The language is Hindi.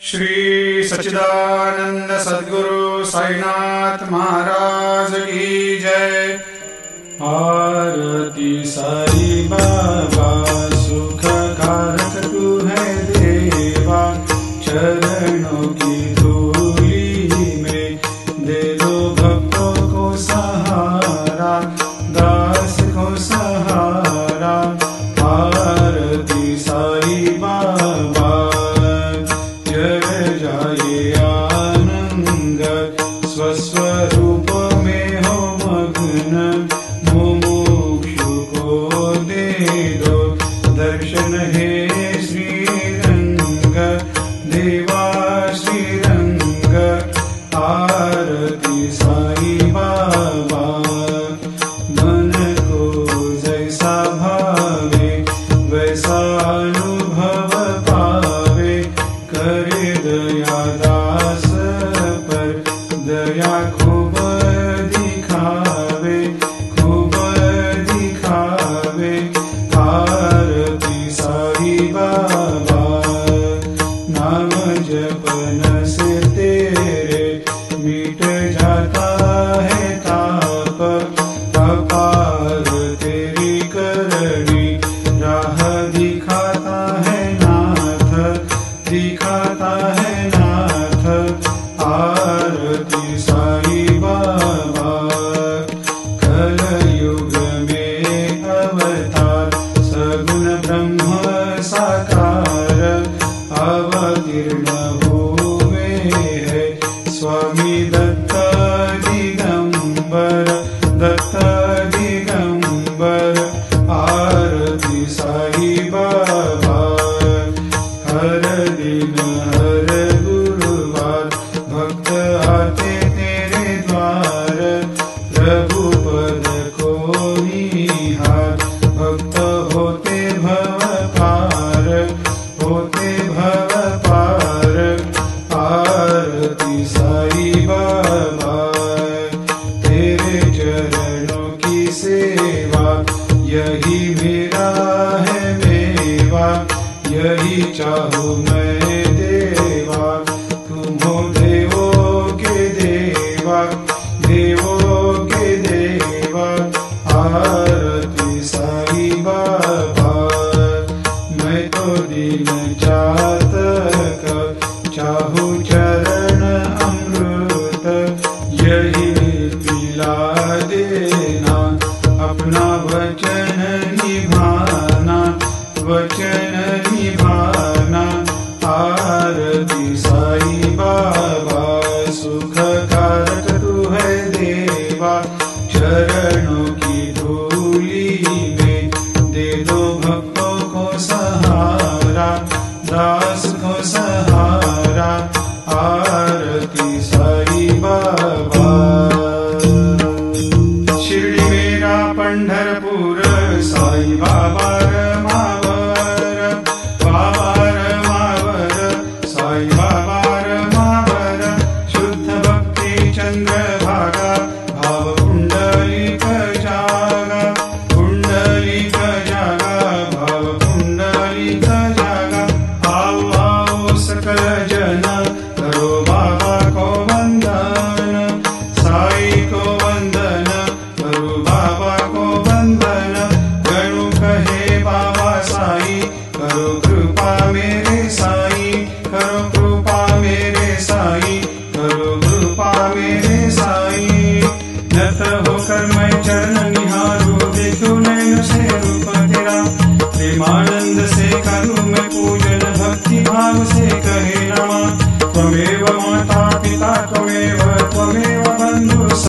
श्री सच्चिदानंद सद्गुरु साईनाथ महाराज की जय। आरती साई बाबा सुख कारक तू है देवा, चरणों की धूली में दे दो भक्तों को सहारा, दास को सहारा। आरती साई बाबा जय जाए आनंद, स्वस्वरूप में हो मग्न, मुमुक्षु को दे दो दर्शन हे श्रीरंग, देवा श्रीरंग। आरती साई बाबा मन को जैसा भावे वैसा अनुभव पावे, करे दया दास पर दया खूब दिखावे, खूब दिखावे। आरती साई बाबा नाम जपन से तेरे मिट जाता है ताप, अपार तेरी करनी राह दिखाता है नाथ, दिखाता है नाथ। आरती साई बाबा कलयुग में अवतार, सगुण ब्रह्म साकार, अवतीर्ण हुए है स्वामी दत्त दिगंबर, दत्त दिगंबर। आरती साई बाबा हर दिन हर गुरुवार भक्त आते तेरे द्वार, प्रभु पद को निहार, भक्त होते भव पार, होते भव पार। आरती साई बाबा तेरे चरणों की सेवा, यही मेरा है मेवा, यही चाहूँ मैं देवा। तुम हो देवों के देवा, देवों के देवा। आरती साई बाबा मैं तो दीन चातक, चाहूँ चरण अमृत, यही पिला देना, अपना वचन निभाना, वचन निभाना। आरती साई बाबा सुख कारक तू है देवा, चरणों की धूली में दे दो भक्तों को सहारा, दास को सहारा।